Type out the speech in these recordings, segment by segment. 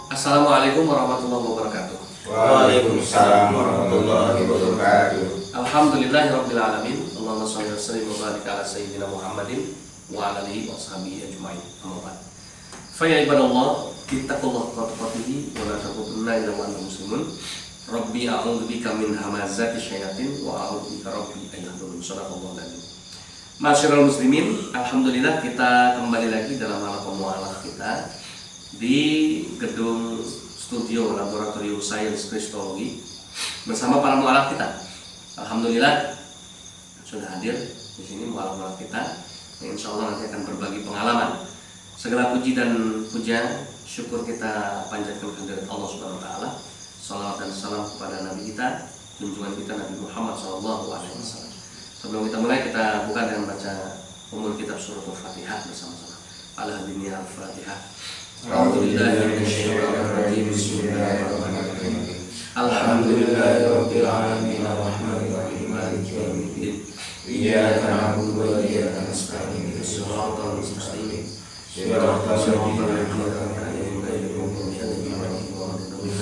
Assalamualaikum warahmatullahi wabarakatuh. Waalaikumsalam warahmatullahi wabarakatuh. Alhamdulillahirabbil alamin. Allahumma shalli wa sallim wa barik ala sayyidina Muhammadin wa ala alihi washabihi ajmain. Amma ba'd. Fa ya ibadallah, ittaqullaha haqqa tuqatih wa la tamutunna illa wa antum muslimun. Rabbi a'udzubika min hamazati syayatin wa a'udzubika rabbi an yahdurun. Shadaqallahu alazim. Masyarul muslimin, alhamdulillah kita kembali lagi dalam alam mualaf kita di gedung studio Laboratorium Sains Kristologi bersama para mualaf kita. Alhamdulillah sudah hadir di sini mualaf kita yang insya Allah nanti akan berbagi pengalaman. Segala puji dan puja syukur kita panjatkan kehadirat Allah Subhanahu Wa Taala. Salawat dan salam kepada Nabi kita, junjungan kita Nabi Muhammad SAW. Sebelum kita mulai, kita buka dengan baca umul kitab surah Al-Fatihah bersama-sama. Al-Hadiniya Al-Fatihah. Alhamdulillahirrahmanirrahim. Bismillahirrahmanirrahim. Alhamdulillahirabbil alamin arrahmanir rahim maliki yaumiddin. Iyyaka na'budu wa iyyaka nasta'in. Shiratal mustaqim. Shiratal ladzina an'amta 'alaihim ghairil maghdubi 'alaihim waladdallin.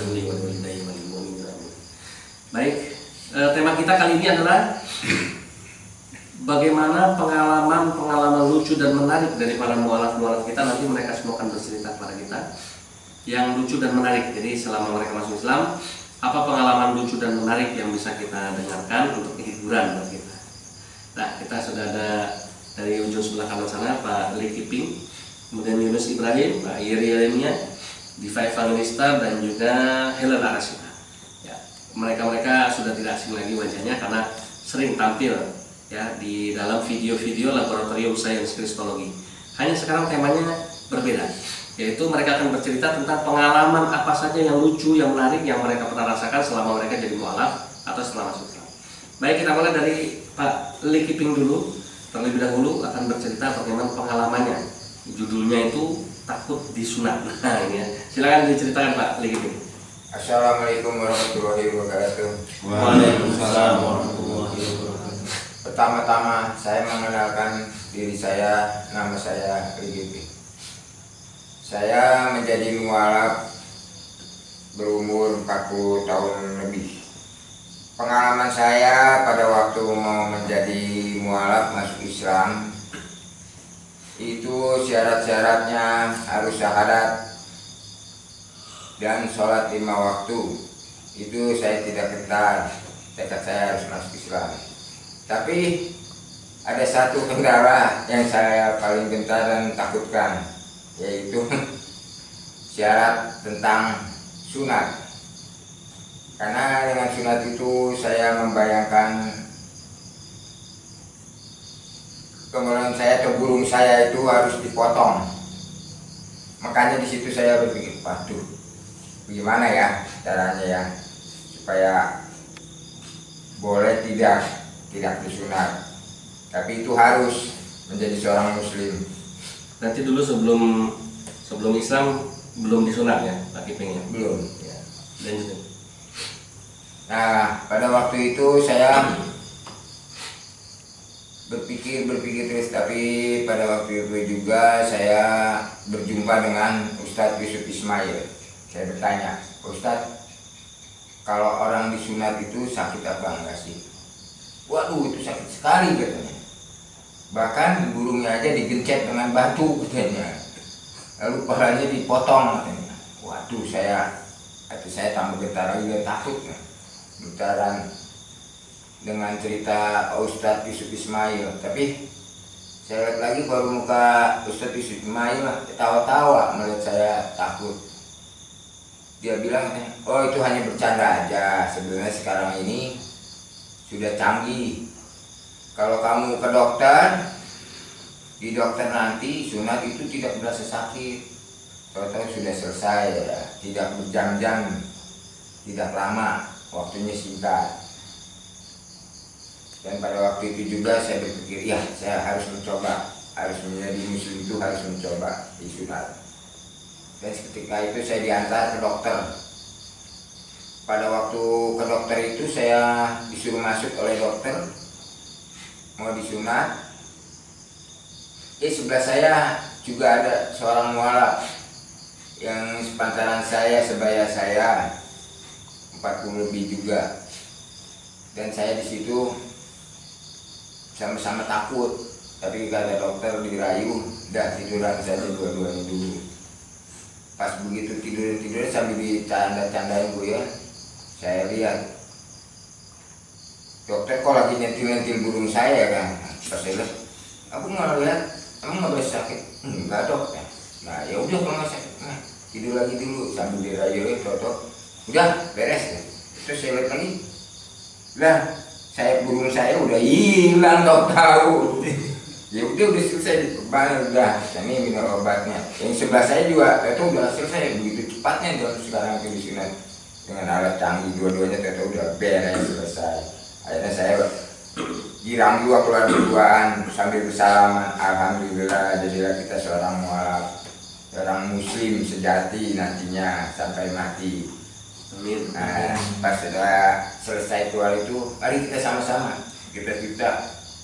Baik, tema kita kali ini adalah bagaimana pengalaman lucu dan menarik dari para mualaf-mualaf kita. Nanti mereka semua akan bercerita kepada kita yang lucu dan menarik. Jadi selama mereka masuk Islam, apa pengalaman lucu dan menarik yang bisa kita dengarkan untuk hiburan buat kita. Nah, kita sudah ada dari ujung sebelah kanan sana Pak Lee Kiping, kemudian Yunus Ibrahim, Pak Iri Yeremia, Diva Evangelista, dan juga Helen Arasita. Ya, mereka sudah tidak asing lagi wajahnya karena sering tampil ya di dalam video-video Laboratorium Sains Kristologi. Hanya sekarang temanya berbeda, yaitu mereka akan bercerita tentang pengalaman apa saja yang lucu, yang menarik yang mereka pernah rasakan selama mereka jadi mualaf atau setelah masuk Islam. Baik, kita mulai dari Pak Lee Kiping dulu. Terlebih dahulu akan bercerita bagaimana pengalamannya. Judulnya itu takut disunat. Nah, ini ya. Silakan diceritakan Pak Lee Kiping. Assalamualaikum warahmatullahi wabarakatuh. Waalaikumsalam warahmatullahi wabarakatuh. Pertama-tama saya mengenalkan diri saya, nama saya Rigipi. Saya menjadi mualaf berumur 40 tahun lebih. Pengalaman saya pada waktu mau menjadi mualaf masuk Islam itu syarat-syaratnya harus syahadat dan sholat 5 waktu. Itu saya tidak gentar, tekad saya harus masuk Islam. Tapi ada satu kendala yang saya paling gentar dan takutkan, yaitu syarat tentang sunat. Karena dengan sunat itu saya membayangkan kemudian saya atau burung saya itu harus dipotong. Makanya di situ saya berpikir, waduh, gimana ya caranya ya supaya boleh tidak disunat, tapi itu harus menjadi seorang muslim. Nanti dulu sebelum Islam belum disunat ya Pak Kiping ya? Belum Ya. Lanjut. Nah, pada waktu itu saya berpikir terus, tapi pada waktu itu juga saya berjumpa dengan Ustadz Yusuf Ismail. Saya bertanya, Ustadz, kalau orang disunat itu sakit apa enggak sih? Waduh, itu sakit sekali katanya. Bahkan burungnya aja digencet dengan batu katanya. Lalu kepalanya dipotong katanya. Waduh, hati saya tambah getar lagi dan takut. Getaran dengan cerita Ustadz Yusuf Ismail. Tapi saya lihat lagi baru muka Ustadz Yusuf Ismail ketawa-tawa melihat saya takut. Dia bilang, oh itu hanya bercanda aja. Sebenarnya sekarang ini sudah canggih. Kalau kamu ke dokter, di dokter nanti sunat itu tidak berasa sakit. Tahu-tahu sudah selesai ya. Tidak berjam-jam, tidak lama, waktunya singkat. Dan pada waktu itu juga saya berpikir, ya saya harus mencoba, harus menjadi muslim itu harus mencoba disunat. Dan ketika itu saya diantar ke dokter. Pada waktu ke dokter itu saya disuruh masuk oleh dokter, mau disunat. Sebelah saya juga ada seorang mualaf. yang sepantaran saya, sebaya saya 40 lebih juga. Dan saya di situ sama-sama takut, tapi kata dokter dirayu, udah tiduran saja dua-duanya dulu. Pas begitu tidur sambil dicanda-candain Bu ya, saya lihat dokter kok lagi nyentil-nyentil burung saya kan. Pas saya lihat, aku nggak lihat, emang nggak boleh sakit? Enggak dok. Nah ya udah kalau nggak sakit, nah, tidur lagi dulu sambil dirayu toto. Udah beres ya. Terus saya lihat lagi, lah burung saya udah hilang dok, tahu. Ya udah selesai diperban, udah ini minum obatnya. Yang sebelah saya juga itu udah selesai begitu cepatnya dok. Sekarang di sini dengan alat canggih dua-duanya itu udah beres selesai. Akhirnya saya girang juga keluar berduaan sambil bersalaman. Alhamdulillah jadilah kita seorang mualaf, seorang muslim sejati nantinya sampai mati. Amin. Nah, pas sudah selesai keluar itu, mari kita sama-sama kita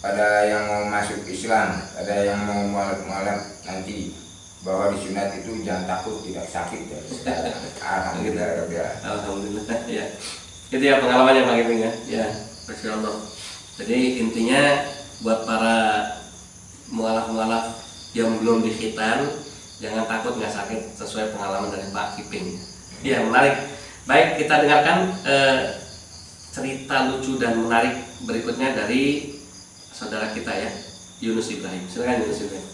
pada yang mau masuk Islam, ada yang mau mualaf nanti bahwa disunat itu jangan takut, tidak sakit dari sekarang. Alhamdulillah. Alhamdulillah ya. Itu ya pengalamannya Pak Iping ya. Ya, Masya Allah. Jadi intinya buat para mualaf-mualaf yang belum dikhitan, jangan takut nggak sakit, sesuai pengalaman dari Pak Iping. Ya menarik. Baik, kita dengarkan cerita lucu dan menarik berikutnya dari saudara kita ya, Yunus Ibrahim. Silakan Yunus Ibrahim.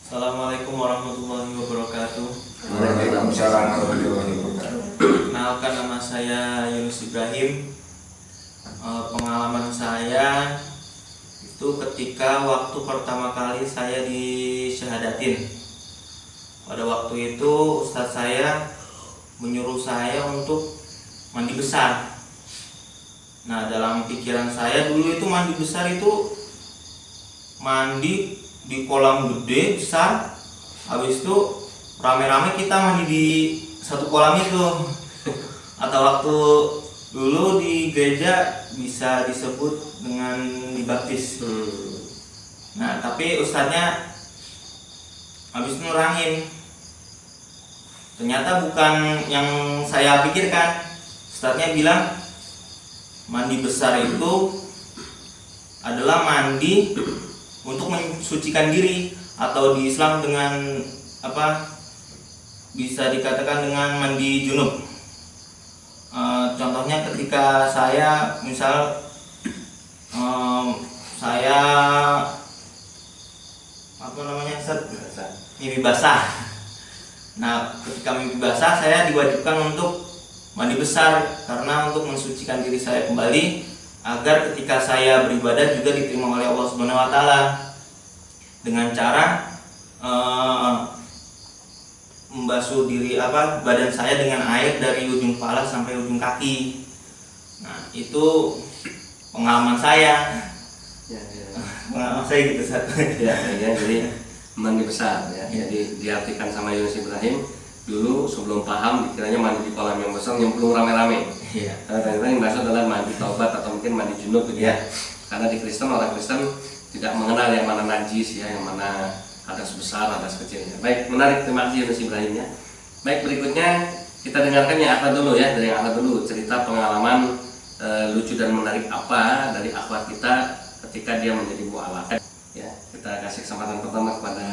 Assalamualaikum warahmatullahi wabarakatuh. Waalaikumsalam warahmatullahi wabarakatuh. Kenalkan, nama saya Yunus Ibrahim. Pengalaman saya itu ketika waktu pertama kali saya disyahadatin. Pada waktu itu ustadz saya menyuruh saya untuk mandi besar. Nah, dalam pikiran saya dulu itu mandi besar itu mandi di kolam gede besar, habis itu rame-rame kita mandi di satu kolam itu. Atau waktu dulu di gereja bisa disebut dengan dibaptis. Nah, tapi ustadznya habis nurangin, ternyata bukan yang saya pikirkan. Ustadznya bilang mandi besar itu adalah mandi untuk mensucikan diri, atau di Islam dengan bisa dikatakan dengan mandi junub. Contohnya ketika saya saya mimpi basah. Nah, ketika mimpi basah saya diwajibkan untuk mandi besar karena untuk mensucikan diri saya kembali, agar ketika saya beribadah juga diterima oleh Allah Subhanahu wa taala dengan cara membasuh badan saya dengan air dari ujung kepala sampai ujung kaki. Nah, itu pengalaman saya. Pengalaman saya gitu Ustaz. Ya, jadi mandi besar ya. Jadi diartikan sama Yunus Ibrahim, dulu sebelum paham dikiranya mandi di kolam yang besar nyemplung rame-rame. Iya. Ternyata yang maksud adalah mandi taubat atau mungkin mandi junub gitu ya. Karena di Kristen, orang Kristen tidak mengenal yang mana najis ya, yang mana hadas besar, hadas kecilnya. Baik, menarik, terima kasih Yunus Ibrahim ya. Baik, berikutnya kita dengarkan yang akhwat dulu ya, dari yang akhwat dulu, cerita pengalaman lucu dan menarik apa dari akhwat kita ketika dia menjadi mualaf. Ya, kita kasih kesempatan pertama kepada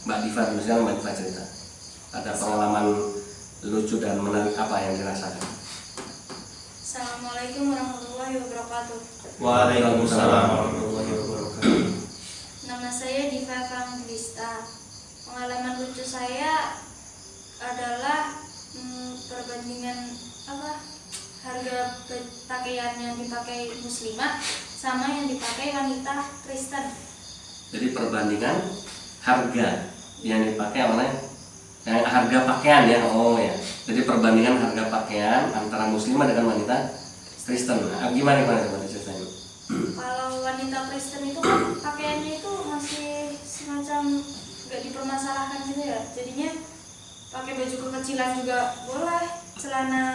Mbak Diva dulu. Sekarang Mbak Diva cerita. Ada pengalaman lucu dan menarik apa yang dirasakan? Assalamualaikum warahmatullahi wabarakatuh. Waalaikumsalam warahmatullahi wabarakatuh. Nama saya Diva Evangelista. Pengalaman lucu saya adalah perbandingan harga pakaian yang dipakai muslimah sama yang dipakai wanita Kristen. Jadi perbandingan harga yang dipakai oleh harga pakaian ya. Oh ya. Jadi perbandingan harga pakaian antara muslimah dengan wanita Kristen. Nah, gimana ceritanya? Kalau wanita Kristen itu kan pakaiannya itu masih semacam gak dipermasalahkan gitu ya. Jadinya pakai baju kekecilan juga boleh, celana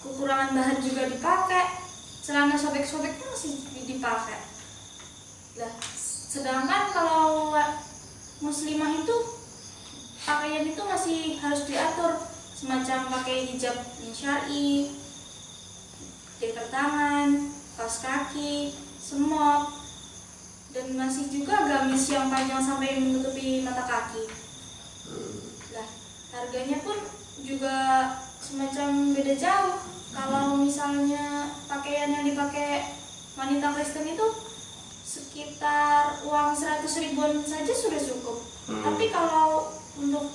kekurangan bahan juga dipakai, celana sobek-sobek pun masih dipakai. Lah, sedangkan kalau muslimah itu pakaian itu masih harus diatur, semacam pakai hijab syar'i, deker tangan, kaos kaki, semok, dan masih juga gamis yang panjang sampai menutupi mata kaki. Lah, harganya pun juga semacam beda jauh. Kalau misalnya pakaian yang dipakai wanita Kristen itu sekitar uang 100 ribuan saja sudah cukup. Tapi kalau untuk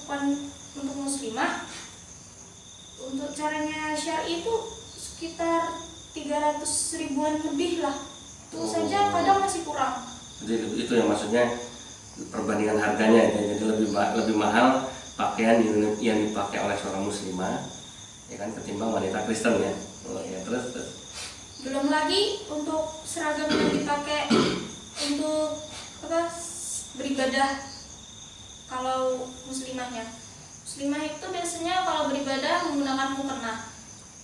muslimah, untuk caranya syar'i itu sekitar 300 ribuan lebih lah. Itu saja kadang masih kurang. Jadi itu yang maksudnya perbandingan harganya ya. Jadi lebih mahal pakaian yang dipakai oleh seorang muslimah ya kan ketimbang wanita Kristen ya. Oh, ya terus. Belum lagi untuk seragam yang dipakai untuk beribadah. Kalau muslimah itu biasanya kalau beribadah menggunakan mukena.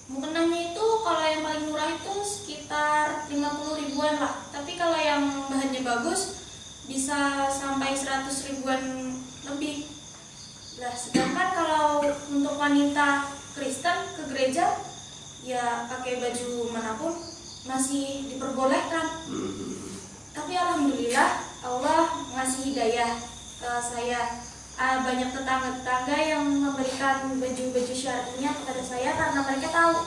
Mukenanya itu kalau yang paling murah itu sekitar 50 ribuan lah. Tapi kalau yang bahannya bagus bisa sampai 100 ribuan lebih. Nah, sedangkan kalau untuk wanita Kristen ke gereja ya pakai baju manapun masih diperbolehkan. Tapi alhamdulillah Allah ngasih hidayah ke saya. Banyak tetangga-tetangga yang memberikan baju-baju syar'inya kepada saya karena mereka tahu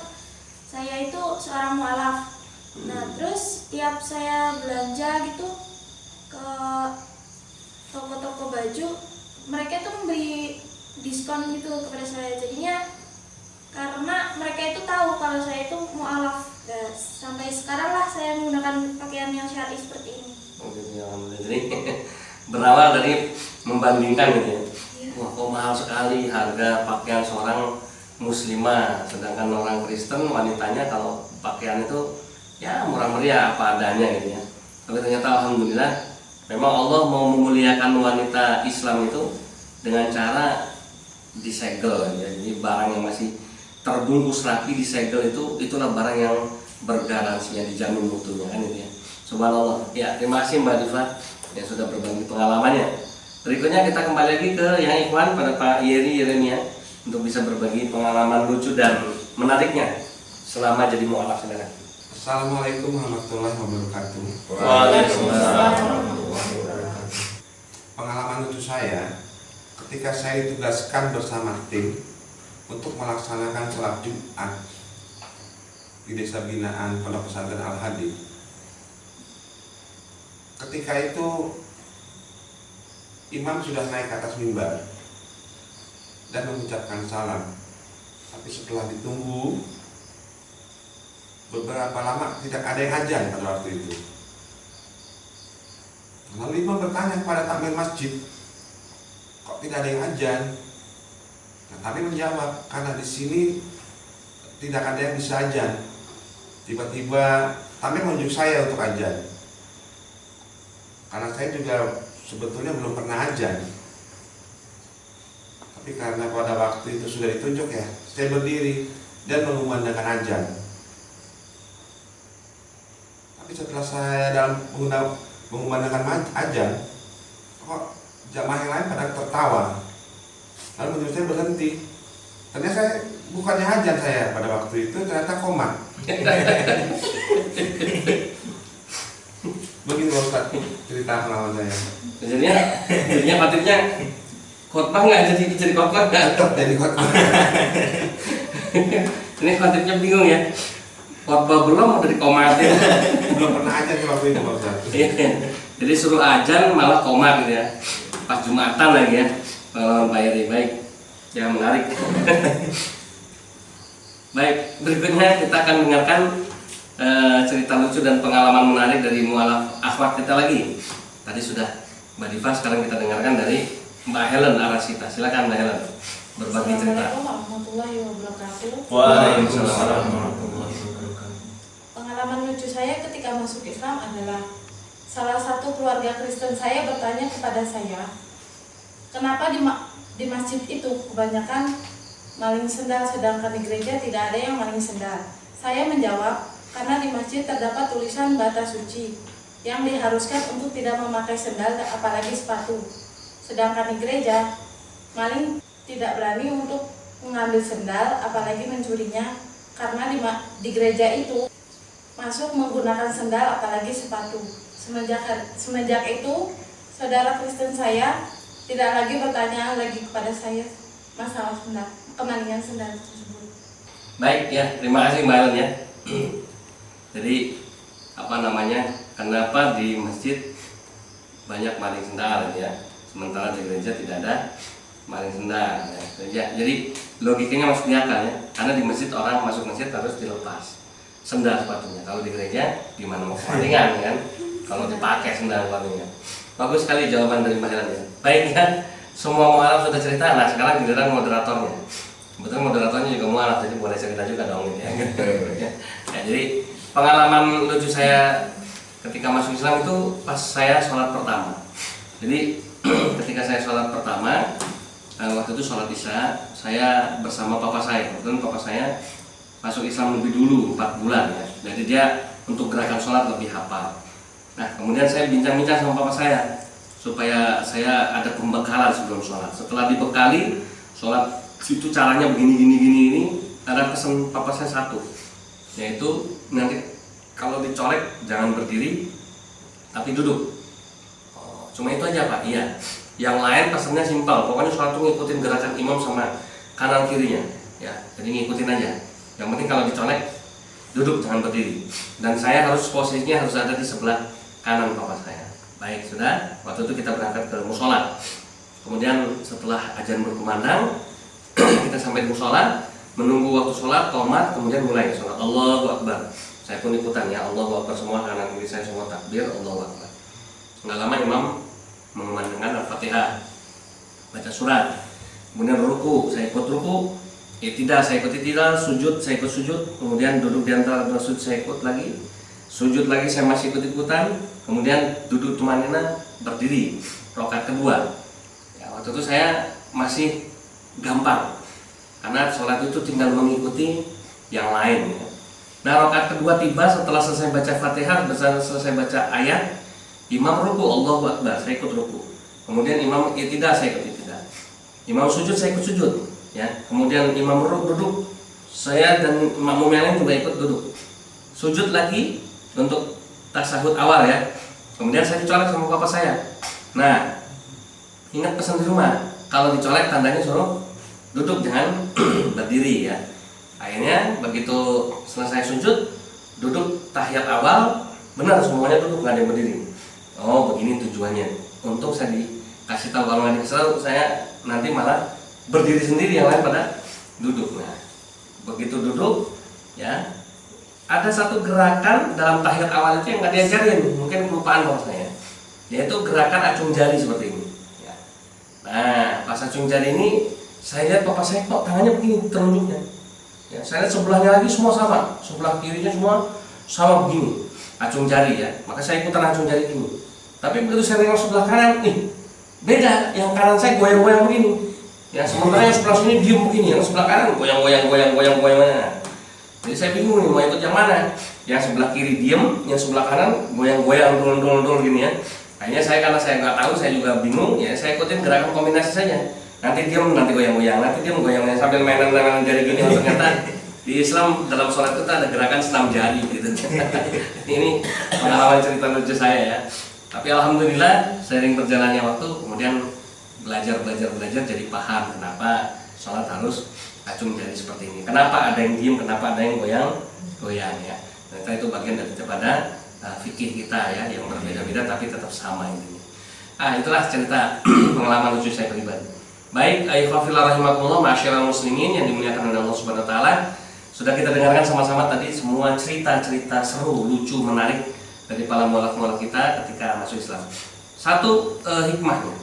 saya itu seorang mualaf. Nah, terus tiap saya belanja gitu ke toko-toko baju, mereka itu memberi diskon gitu kepada saya. Jadinya karena mereka itu tahu kalau saya itu mualaf. Dan sampai sekarang lah saya menggunakan pakaian yang syar'i seperti ini. Alhamdulillah. Jadi berawal dari membandingkan gitu ya. Wah, kok mahal sekali harga pakaian seorang muslimah, sedangkan orang Kristen wanitanya kalau pakaian itu ya murah meriah apa adanya gitu ya. Tapi ternyata alhamdulillah memang Allah mau memuliakan wanita Islam itu dengan cara disegel ya. Jadi barang yang masih terbungkus rapi disegel itulah barang yang bergaransi, yang dijamin mutunya kan itu ya. Subhanallah. Ya, terima kasih Mbak Diva yang sudah berbagi pengalamannya. Berikutnya kita kembali lagi ke yang ikhwan pada Pak Yeri Yeremia untuk bisa berbagi pengalaman lucu dan menariknya selama jadi mualaf saudara. Assalamualaikum warahmatullahi wabarakatuh. Waalaikumsalam. Pengalaman lucu saya ketika saya ditugaskan bersama tim untuk melaksanakan sholat Jumat di desa binaan Pondok Pesantren Al-Hadi. Ketika itu imam sudah naik ke atas mimbar dan mengucapkan salam. Tapi setelah ditunggu beberapa lama tidak ada yang azan pada waktu itu. Lalu imam bertanya kepada takmir masjid, kok tidak ada yang azan? Nah, kami menjawab, karena di sini tidak ada yang bisa azan. Tiba-tiba takmir menunjuk saya untuk azan. Karena saya juga sebetulnya belum pernah azan. Tapi karena pada waktu itu sudah ditunjuk ya, saya berdiri dan mengumandangkan azan. Tapi setelah saya dalam mengumandangkan azan, kok jamaah yang lain pada tertawa. Lalu menurut saya berhenti. Ternyata saya bukannya azan saya pada waktu itu, ternyata komat. Begitu Ustaz cerita pengalaman saya. Jadinya patutnya khotbah nggak jadi khotbah nggak? Tetap jadi khotbah. Ini khotibnya bingung ya. Khotbah belum udah dikomatin. Belum pernah azan waktu itu Pak Ustaz. Jadi suruh azan malah komat gitu ya. Pas Jumatan lagi ya. Pengalaman Pak Yeri baik. Yang menarik. Baik, berikutnya kita akan dengarkan cerita lucu dan pengalaman menarik dari mualaf akhwat kita lagi. Tadi sudah Mbak Diva, sekarang kita dengarkan dari Mbak Helen Arasita. Silakan Mbak Helen berbagi cerita. Assalamualaikum warahmatullahi wabarakatuh. Waalaikumsalam warahmatullahi wabarakatuh. Pengalaman lucu saya ketika masuk Islam adalah salah satu keluarga Kristen saya bertanya kepada saya, kenapa di masjid itu kebanyakan maling sendal sedangkan di gereja tidak ada yang maling sendal. Saya menjawab, karena di masjid terdapat tulisan bata suci yang diharuskan untuk tidak memakai sendal apalagi sepatu. Sedangkan di gereja maling tidak berani untuk mengambil sendal, apalagi mencurinya, karena di gereja itu masuk menggunakan sendal apalagi sepatu. Semenjak itu saudara Kristen saya tidak lagi bertanya lagi kepada saya masalah sendal, kemalingan sendal tersebut. Baik ya, terima kasih Mbak Ellen ya. Jadi kenapa di masjid banyak maling sendal ya, sementara di gereja tidak ada maling sendal ya. Jadi logikanya masuk di akal ya, karena di masjid orang masuk masjid harus dilepas sendal sepatunya. Kalau di gereja gimana mau kemalingan kan, kalau dipakai sendal sepatunya. Bagus sekali jawaban dari Mbak Ellen ya. Baik ya, semua mualaf sudah cerita. Nah sekarang giliran moderatornya. Kebetulan moderatornya juga mualaf, jadi boleh cerita juga dong gitu ya. Ya, jadi pengalaman lucu saya ketika masuk Islam itu pas saya sholat pertama. Jadi ketika saya sholat pertama, waktu itu sholat Isya, saya bersama papa saya. Kebetulan papa saya masuk Islam lebih dulu 4 bulan ya. Jadi dia untuk gerakan sholat lebih hafal. Nah kemudian saya bincang-bincang sama papa saya supaya saya ada pembekalan sebelum sholat. Setelah dibekali sholat itu caranya begini ini, ada pesan papa saya satu, yaitu nanti kalau dicolek jangan berdiri tapi duduk. Cuma itu aja Pak. Iya. Yang lain pesannya simpel. Pokoknya sholat itu ngikutin gerakan imam sama kanan kirinya. Ya, jadi ngikutin aja. Yang penting kalau dicolek duduk jangan berdiri. Dan saya harus posisinya harus ada di sebelah kanan papa saya. Baik, sudah. Waktu itu kita berangkat ke musola. Kemudian setelah azan berkumandang, kita sampai di musola, menunggu waktu sholat, qomat, kemudian mulai sholat. Allahu Akbar. Saya pun ikutan ya, Allahu Akbar semua, kanan kiri saya semua takbir, Allahu Akbar. Nggak lama imam mengumandangkan Al-Fatihah, baca surat, kemudian ruku, saya ikut ruku, tidak, saya ikut tidak, sujud, saya ikut sujud, kemudian duduk di antara dua sujud, saya ikut lagi, sujud lagi, saya masih ikut-ikutan, kemudian duduk tumanina, berdiri, rakaat kedua. Ya, waktu itu saya masih gampang, karena sholat itu tinggal mengikuti yang lain. Ya. Nah, rakaat kedua tiba setelah selesai baca Fatihah, selesai baca ayat, imam ruku, Allahu Akbar, saya ikut ruku. Kemudian imam tidak, saya ikut tidak. Imam sujud, saya ikut sujud. Ya, kemudian imam duduk, saya dan makmum yang lain juga ikut duduk. Sujud lagi untuk tasyahud awal ya. Kemudian saya dicolek sama bapak saya. Nah, ingat pesan di rumah, kalau dicolek tandanya suruh duduk, jangan berdiri ya. Akhirnya begitu selesai sujud, duduk tahiyat awal, benar semuanya duduk, nggak ada yang berdiri. Oh begini tujuannya, untuk saya dikasih tahu, kalau nggak dikasih tahu saya nanti malah berdiri sendiri, yang lain pada duduk. Nah begitu duduk ya, ada satu gerakan dalam tahiyat awal itu yang nggak diajarin, mungkin kelupaan kalau saya, yaitu gerakan acung jari seperti ini ya. Nah pas acung jari ini saya lihat papa saya kok tangannya begini telunjuknya ya, saya lihat sebelahnya lagi semua sama, sebelah kirinya semua sama begini acung jari ya, maka saya ikutan acung jari gini. Tapi begitu saya nengok sebelah kanan, nih beda, yang kanan saya goyang-goyang begini ya, sementara yang sebelah sini diem begini, yang sebelah kanan goyang-goyang. Jadi saya bingung nih mau ikut yang mana. Yang sebelah kiri diem, yang sebelah kanan goyang-goyang dul gini ya. Akhirnya karena saya nggak tahu, saya juga bingung ya, saya ikutin gerakan kombinasi saja. Nanti diem, nanti goyang-goyang, nanti diem goyang-goyang sambil mainan jari gini. Ternyata di Islam dalam sholat itu ada gerakan senam jari gitu. Ini pengalaman cerita lucu saya ya. Tapi alhamdulillah seiring berjalannya waktu, kemudian belajar jadi paham kenapa sholat harus acung jari seperti ini. Kenapa ada yang diem, kenapa ada yang goyang ya. Ternyata itu bagian daripada fikih kita ya, yang berbeda-beda tapi tetap sama intinya. Itulah cerita pengalaman lucu saya pribadi. Baik, ayyuhallazina rahimakumullah, ma'asyiral muslimin yang dimuliakan oleh Allah Subhanahu wa taala. Sudah kita dengarkan sama-sama tadi semua cerita-cerita seru, lucu, menarik dari para mualaf-mualaf kita ketika masuk Islam. Satu hikmahnya,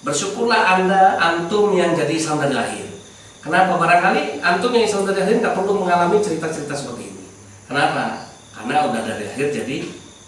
bersyukurlah antum yang jadi Islam dari lahir. Kenapa? Barangkali antum yang Islam dari lahir nggak perlu mengalami cerita-cerita seperti ini. Kenapa? Karena udah dari lahir jadi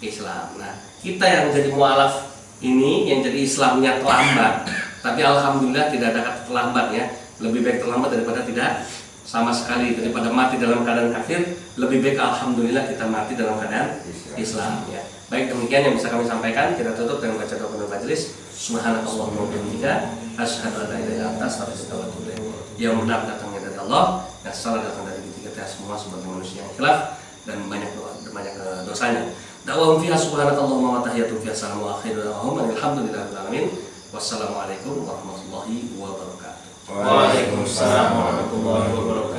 Islam. Nah, kita yang jadi mualaf ini, yang jadi Islamnya terlambat, tapi alhamdulillah tidak ada kata terlambat ya. Lebih baik terlambat daripada tidak sama sekali. Daripada mati dalam keadaan kafir, lebih baik alhamdulillah kita mati dalam keadaan Islam ya. Baik, demikian yang bisa kami sampaikan. Kita tutup dengan baca doa penutup majelis. Subhanakallahumma wa bihamdika Asyhadu an la ilaha illa anta astaghfiruka wa atubu ilaik. Yang benar datangnya dari Allah, yang salah datang dari kita semua sebagai manusia yang khilaf dan banyak dosanya. Da'wahum fiha subhanakallahumma wa tahiyyatuhum fiha salamun wa akhiru da'wahum alhamdulillahirabbil alamin. Wassalamualaikum warahmatullahi wabarakatuh. Waalaikumsalam warahmatullahi wabarakatuh.